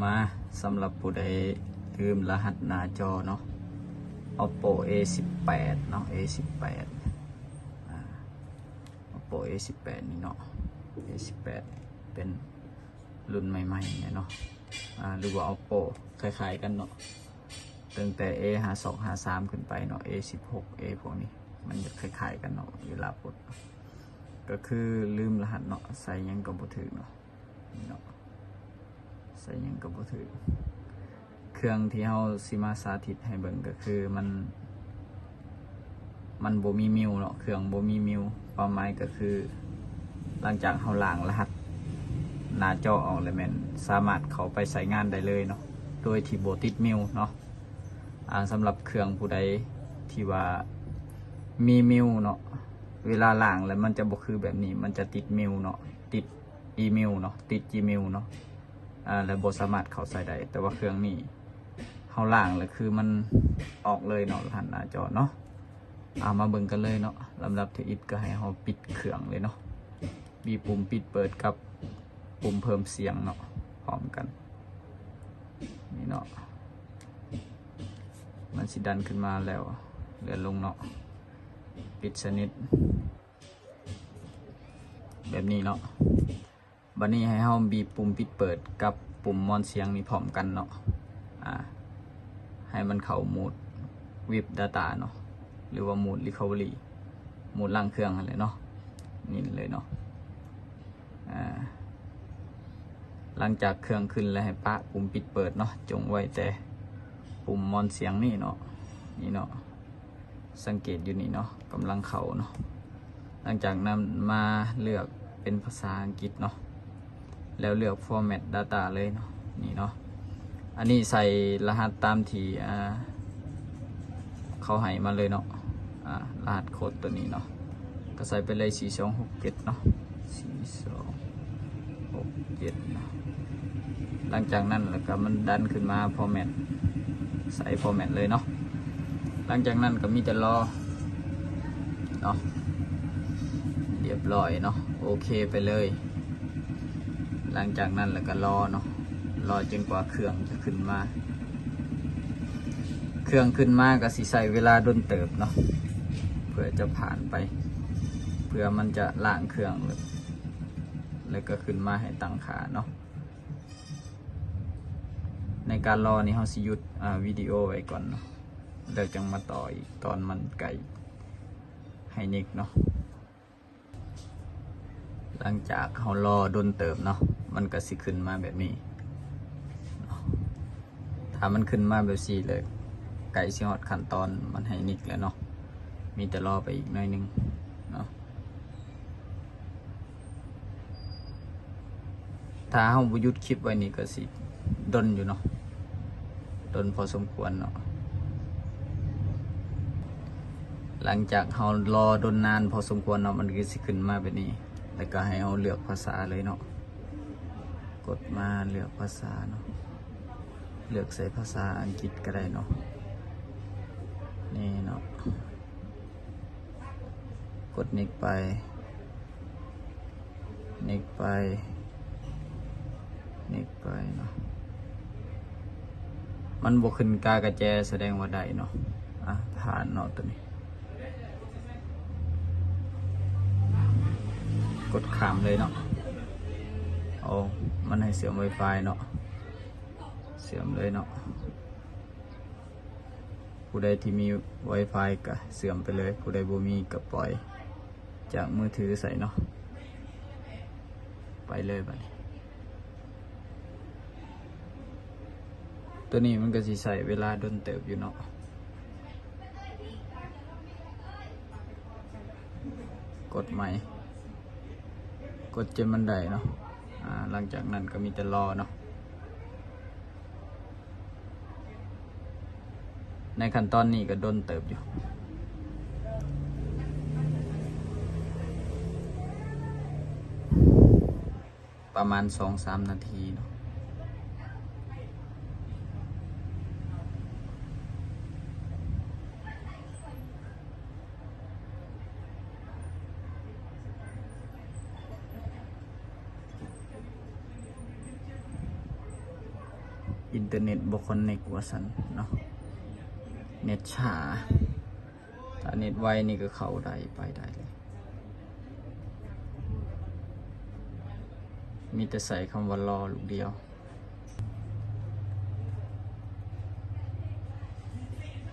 มาสำหรับผู้ใดลืมรหัสหน้าจอเนาะ Oppo A18 เนาะ A18 Oppo A18 นี่เนาะ A18 เป็นรุ่นใหม่ๆเนี่ยเนาะหรือว่า Oppo คล้ายๆกันเนาะตั้งแต่ A52 53ขึ้นไปเนาะ A16 A พวกนี้มันจะคล้ายๆกันเนาะเวลาปลดก็คือลืมรหัสเนาะใส่ยังก็บ่ถึงเนาะนี่เนาะใส่ยังก็บ่ถึงเครื่องที่เฮาสิมาสาธิตให้เบิ่งก็คือมันบ่มีมิวเนาะเครื่องบ่มีมิวความหมายก็คือหลังจากเฮาล้างรหัสหน้าจอออกแล้วแม่นสามารถเข้าไปใช้งานได้เลยเนาะโดยที่บ่ติดมิวเนาะสำหรับเครื่องผู้ใดที่ว่ามีมิวเนาะเวลาล้างแล้วมันจะบ่คือแบบนี้มันจะติดมิวเนาะติดอีเมลเนาะติด Gmail เนาะแล้วบ่สามารถเข้าใช้ได้แต่ว่าเครื่องนี้เฮาล้างแล้วคือมันออกเลยเนาะรหัสหน้าจอเนาะมาเบิ่งกันเลยเนาะลำดับที่อิดก็ให้เฮาปิดเครื่องเลยเนาะมีปุ่มปิดเปิดกับปุ่มเพิ่มเสียงเนาะพร้อมกันนี่เนาะมันสิดันขึ้นมาแล้วเลื่อนลงเนาะปิดสนิทแบบนี้เนาะบัดนี้ให้เฮาบีบปุ่มปิดเปิดกับปุ่มมอนเสียงนี่พร้อมกันเนาะให้มันเข้าโหมด VIP Data เนาะหรือว่าโหมด Recovery โหมดล้างเครื่องอะไรเนาะนี่เลยเนาะหลังจากเครื่องขึ้นแล้วให้ปะปุ่มปิดเปิดเนาะจงไว้แต่ปุ่มมอนเสียงนี่เนาะนี่เนาะสังเกตอยู่นี่เนาะกำลังเข้าเนาะหลังจากนั้นมาเลือกเป็นภาษาอังกฤษเนาะแล้วเลือก Format Data เลยเนาะนี่เนาะอันนี้ใส่รหัสตามที่เขาให้มาเลยเนาะรหัสโค้ดตัวนี้เนาะก็ใส่ไปเลย4267เนาะ4267เนาะหลังจากนั้นแล้วก็มันดันขึ้นมา Format ใส่ Format เลยเนาะหลังจากนั้นก็มีแต่รอเนาะเรียบร้อยเนาะโอเคไปเลยหลังจากนั้นแล้วก็รอเนาะรอจนกว่าเครื่องจะขึ้นมาเครื่องขึ้นมาก็สิใส่เวลาดนเติบเนาะเพื่อจะผ่านไปเพื่อมันจะล้างเครื่องเลยแล้วก็ขึ้นมาให้ตั้งค่าเนาะในการรอนี่เราสิหยุดวิดีโอไว้ก่อนเนาะเดี๋ยวจังมาต่ออีกตอนมันไกลให้นิกเนาะหลังจากเรารอดนเติบเนาะมันก็สิขึ้นมาแบบนี้ถ้ามันขึ้นมาแบบนี้เลยไก่สิฮอดขั้นตอนมันให้นิกแล้วเนาะมีแต่รอไปอีกหน่อยนึงเนาะถ้าเราบ่หยุดคลิปไว้นี่ก็สิดนอยู่เนาะดนพอสมควรเนาะหลังจากเรารอดนนานพอสมควรเนาะมันก็สิขึ้นมาแบบนี้แล้วก็ให้เราเลือกภาษาเลยเนาะกดมาเลือกภาษาเนาะเลือกใส่ภาษาอังกฤษก็ได้เนาะนี่เนาะกดนิกไปนิกไปนิกไปเนาะมันบวกขึ้นกากระแจแสดงว่าได้เนาะผ่านเนาะตัวนี้กดข้ามเลยเนาะมันให้เสื่อม Wi-Fi เนาะเสื่อมเลยเนาะผู้ใดที่มี Wi-Fi ก็เสื่อมไปเลยผู้ใดบ่มีก็ปล่อยจากมือถือใส่เนาะไปเลยบัดนี้ตัวนี้มันก็สิใส่เวลาดนเติบอยู่เนาะกดใหม่กดจนมันได้เนาะหลังจากนั้นก็มีแต่รอเนาะในขั้นตอนนี้ก็ดนเติบอยู่ประมาณ 2-3 นาทีเนาะ อินเทอร์เน็ตบ่คอนเนกว่าซั่นเนาะเน็ตช้าถ้าเน็ตไวนี่ก็เข้าได้ไปได้เลยมีแต่ใส่คำว่ารอลูกเดียว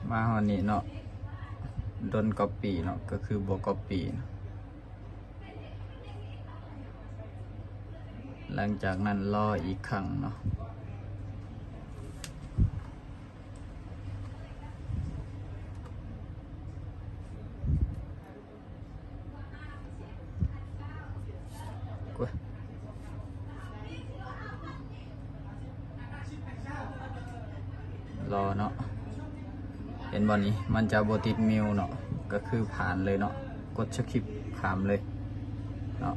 มาฮอดนี้เนาะดนก๊อปปี้เนาะก็คือบ่ก๊อปปี้เนาะหลังจากนั้นรออีกครั้งเนาะรอเนาะเห็นบอนี้มันจะบ่ติดมิวเนาะก็คือผ่านเลยเนาะกดสคิปข้ามเลยเนาะ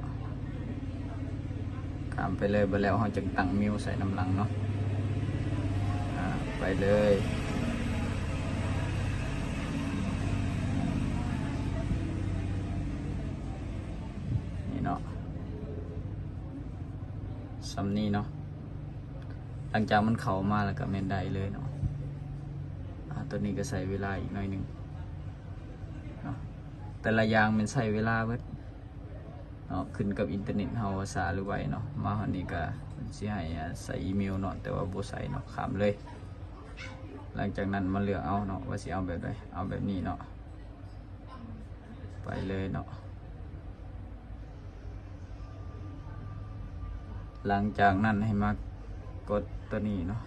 ข้ามไปเลยไปแล้วเราจะตั้งมิวใส่น้ำหลังเนาะไปเลยนี่เนาะซ้ำนี้เนาะหลังจากมันเข้ามาแล้วก็แม่นได้เลยเนาะตัวนี้ก็ใส่เวลาอีกหน่อยหนึ่งเนาะแต่ละอย่างมันใส่เวลาเบิดเนาะขึ้นกับอินเทอร์เน็ตเฮาสาหรือไวเนาะมาวันนี้ก็สิให้ใส่อีเมลเนาะแต่ว่าบ่ใส่เนาะข้ามเลย หลังจากนั้นมาเลือกเอาเนาะว่าสิเอาแบบใดเอาแบบนี้เนาะไปเลยเนาะหลังจากนั้นให้มากดตัวนี้เนาะ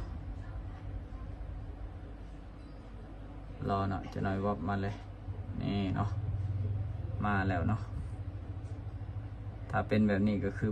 รอเนาะจะหน่อยวับมาเลยนี่เนาะมาแล้วเนาะถ้าเป็นแบบนี้ก็คือ